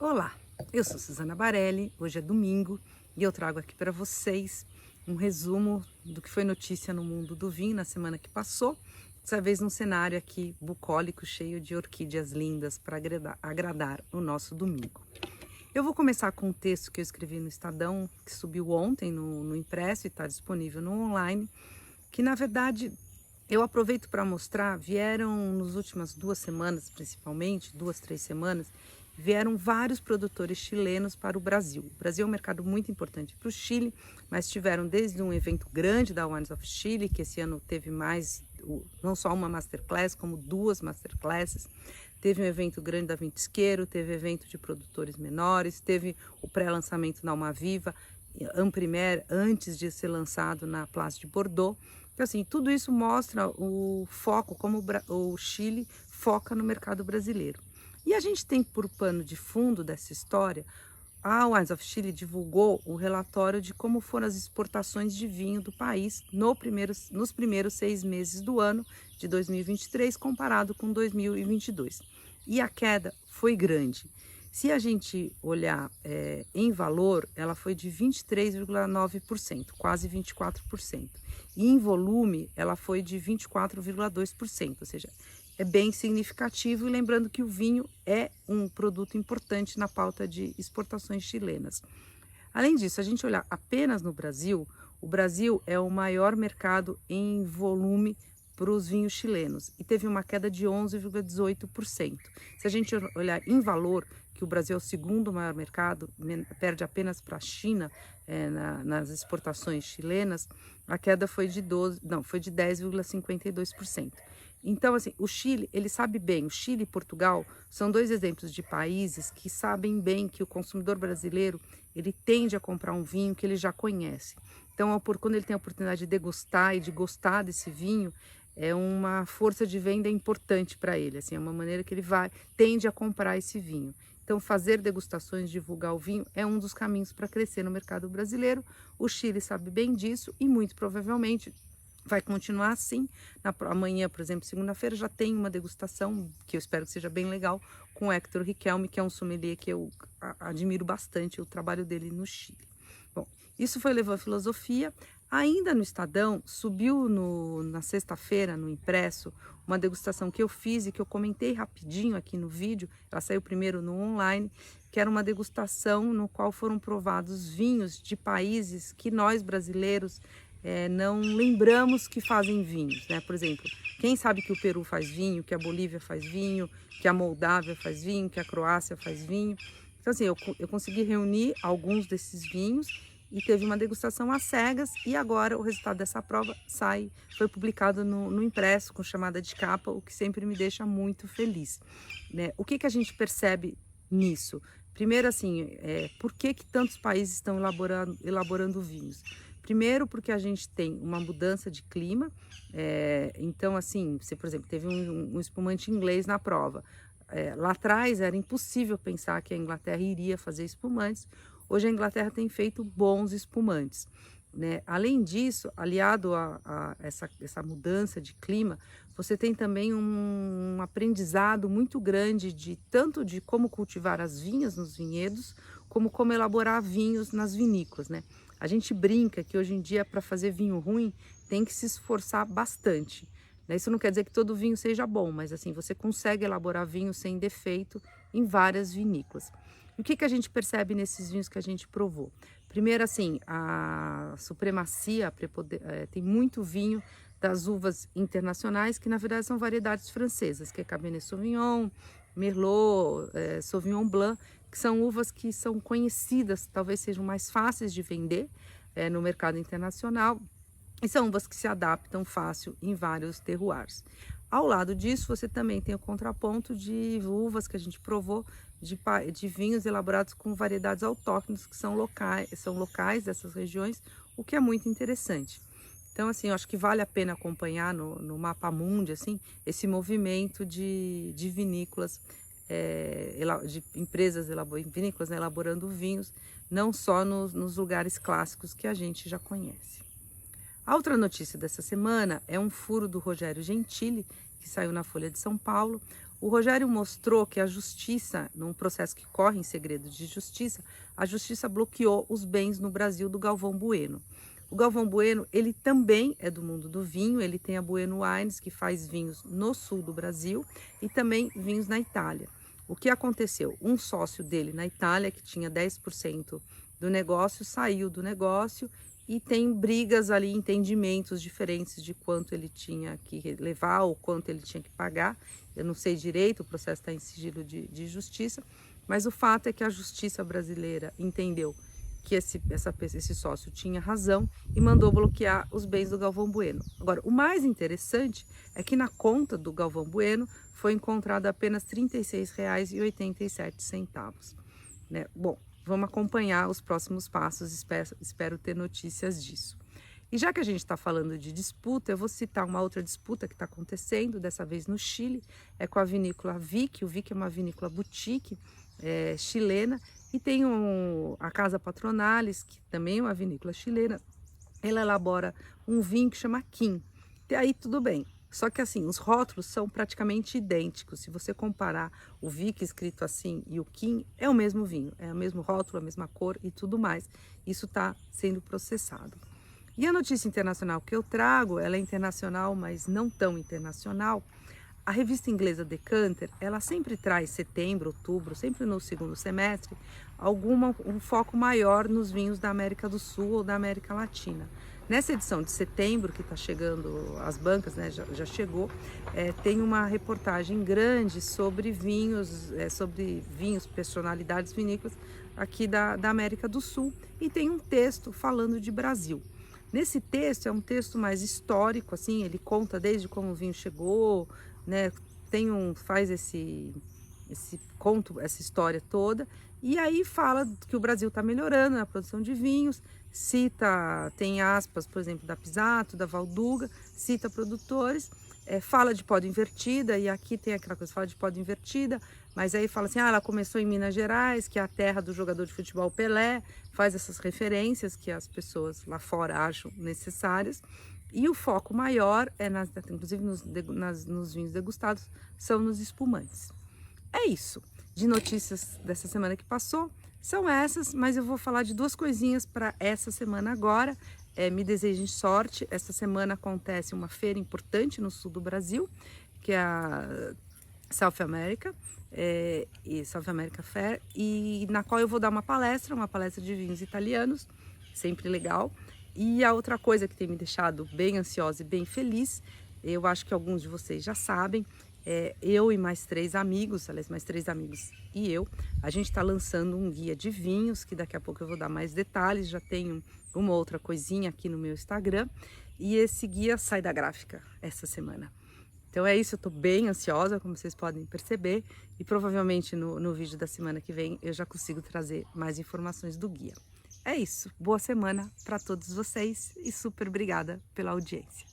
Olá, eu sou Suzana Barelli, hoje é domingo e eu trago aqui para vocês um resumo do que foi notícia no mundo do vinho na semana que passou, dessa vez num cenário aqui bucólico cheio de orquídeas lindas para agradar o nosso domingo. Eu vou começar com um texto que eu escrevi no Estadão, que subiu ontem no impresso e está disponível no online, que na verdade eu aproveito para mostrar, vieram nas últimas 2 semanas, principalmente, 2, 3 semanas, vieram vários produtores chilenos para o Brasil. O Brasil é um mercado muito importante para o Chile, mas tiveram desde um evento grande da Wines of Chile, que esse ano teve não só uma masterclass, como 2 masterclasses. Teve um evento grande da Vintisqueiro, teve evento de produtores menores, teve o pré-lançamento na Almaviva, Amprimer, antes de ser lançado na Place de Bordeaux. Então, assim, tudo isso mostra o foco, como o Chile foca no mercado brasileiro. E a gente tem por pano de fundo dessa história, a Wines of Chile divulgou o relatório de como foram as exportações de vinho do país nos primeiros 6 meses do ano de 2023, comparado com 2022. E a queda foi grande. Se a gente olhar em valor, ela foi de 23,9%, quase 24%. E em volume, ela foi de 24,2%, ou seja, é bem significativo. E lembrando que o vinho é um produto importante na pauta de exportações chilenas. Além disso, a gente olhar apenas no Brasil, o Brasil é o maior mercado em volume para os vinhos chilenos e teve uma queda de 11,18%. Se a gente olhar em valor, que o Brasil é o segundo maior mercado, perde apenas para a China nas exportações chilenas, a queda foi de 10,52%. Então, assim, o Chile, ele sabe bem, o Chile e Portugal são dois exemplos de países que sabem bem que o consumidor brasileiro, ele tende a comprar um vinho que ele já conhece. Então, quando ele tem a oportunidade de degustar e de gostar desse vinho, é uma força de venda importante para ele, assim, é uma maneira que ele tende a comprar esse vinho. Então, fazer degustações, divulgar o vinho é um dos caminhos para crescer no mercado brasileiro. O Chile sabe bem disso e muito provavelmente vai continuar assim. Amanhã, por exemplo, segunda-feira, já tem uma degustação que eu espero que seja bem legal com o Héctor Riquelme, que é um sommelier que eu admiro bastante o trabalho dele no Chile. Bom, isso foi Levando Filosofia. Ainda no Estadão, subiu na sexta-feira, no impresso, uma degustação que eu fiz e que eu comentei rapidinho aqui no vídeo. Ela saiu primeiro no online, que era uma degustação no qual foram provados vinhos de países que nós brasileiros não lembramos que fazem vinhos, né? Por exemplo, quem sabe que o Peru faz vinho, que a Bolívia faz vinho, que a Moldávia faz vinho, que a Croácia faz vinho. Então, assim, eu consegui reunir alguns desses vinhos e teve uma degustação às cegas, e agora o resultado dessa prova foi publicado no impresso com chamada de capa, o que sempre me deixa muito feliz, né? O que a gente percebe nisso? Primeiro, assim, por que tantos países estão elaborando vinhos? Primeiro, porque a gente tem uma mudança de clima, então, assim, você, por exemplo, teve um espumante inglês na prova. Lá atrás era impossível pensar que a Inglaterra iria fazer espumantes. Hoje a Inglaterra tem feito bons espumantes, né? Além disso, aliado a essa mudança de clima, você tem também um aprendizado muito grande tanto de como cultivar as vinhas nos vinhedos, como elaborar vinhos nas vinícolas, né? A gente brinca que hoje em dia, para fazer vinho ruim, tem que se esforçar bastante, né? Isso não quer dizer que todo vinho seja bom, mas assim, você consegue elaborar vinho sem defeito em várias vinícolas. E o que a gente percebe nesses vinhos que a gente provou? Primeiro, assim, a supremacia, tem muito vinho das uvas internacionais, que na verdade são variedades francesas, que é Cabernet Sauvignon, Merlot, Sauvignon Blanc, que são uvas que são conhecidas, talvez sejam mais fáceis de vender no mercado internacional, e são uvas que se adaptam fácil em vários terroirs. Ao lado disso, você também tem o contraponto de uvas que a gente provou, de vinhos elaborados com variedades autóctones, que são locais dessas regiões, o que é muito interessante. Então, assim, eu acho que vale a pena acompanhar no Mapa Mundi, assim, esse movimento de vinícolas, de empresas vinícolas, né, elaborando vinhos, não só nos lugares clássicos que a gente já conhece. A outra notícia dessa semana é um furo do Rogério Gentili, que saiu na Folha de São Paulo. O Rogério mostrou que a justiça, num processo que corre em segredo de justiça, a justiça bloqueou os bens no Brasil do Galvão Bueno. O Galvão Bueno, ele também é do mundo do vinho, ele tem a Bueno Wines, que faz vinhos no sul do Brasil e também vinhos na Itália. O que aconteceu? Um sócio dele na Itália, que tinha 10% do negócio, saiu do negócio e tem brigas ali, entendimentos diferentes de quanto ele tinha que levar ou quanto ele tinha que pagar. Eu não sei direito, o processo está em sigilo de justiça, mas o fato é que a justiça brasileira entendeu que esse sócio tinha razão e mandou bloquear os bens do Galvão Bueno. Agora, o mais interessante é que na conta do Galvão Bueno foi encontrado apenas R$ 36,87, né? Bom, vamos acompanhar os próximos passos, espero ter notícias disso. E já que a gente está falando de disputa, eu vou citar uma outra disputa que está acontecendo, dessa vez no Chile, é com a vinícola Vick. O Vick é uma vinícola boutique chilena, e tem a Casa Patronalis, que também é uma vinícola chilena. Ela elabora um vinho que chama Kim. E aí tudo bem. Só que assim, os rótulos são praticamente idênticos. Se você comparar o Vick escrito assim e o Kim, é o mesmo vinho, é o mesmo rótulo, a mesma cor e tudo mais. Isso está sendo processado. E a notícia internacional que eu trago, ela é internacional, mas não tão internacional. A revista inglesa Decanter, ela sempre traz setembro, outubro, sempre no segundo semestre, um foco maior nos vinhos da América do Sul ou da América Latina. Nessa edição de setembro, que está chegando às bancas, né, já chegou, tem uma reportagem grande sobre vinhos, personalidades vinícolas aqui da América do Sul, e tem um texto falando de Brasil. Nesse texto, é um texto mais histórico, assim, ele conta desde como o vinho chegou, né, faz esse conto, essa história toda, e aí fala que o Brasil está melhorando na produção de vinhos, tem aspas, por exemplo, da Pisato, da Valduga, cita produtores, fala de poda invertida, e aqui tem aquela coisa, fala de poda invertida, mas aí fala assim, ela começou em Minas Gerais, que é a terra do jogador de futebol Pelé, faz essas referências que as pessoas lá fora acham necessárias. E o foco maior, inclusive nos vinhos degustados, são nos espumantes. É isso. De notícias dessa semana que passou, são essas, mas eu vou falar de duas coisinhas para essa semana agora. Me desejem sorte. Essa semana acontece uma feira importante no sul do Brasil, que é a South America, e South America Fair, e na qual eu vou dar uma palestra de vinhos italianos, sempre legal. E a outra coisa que tem me deixado bem ansiosa e bem feliz, eu acho que alguns de vocês já sabem, eu e mais 3 amigos, aliás, mais 3 amigos e eu, a gente está lançando um guia de vinhos, que daqui a pouco eu vou dar mais detalhes, já tenho uma outra coisinha aqui no meu Instagram, e esse guia sai da gráfica essa semana. Então é isso, eu estou bem ansiosa, como vocês podem perceber, e provavelmente no vídeo da semana que vem eu já consigo trazer mais informações do guia. É isso, boa semana para todos vocês e super obrigada pela audiência.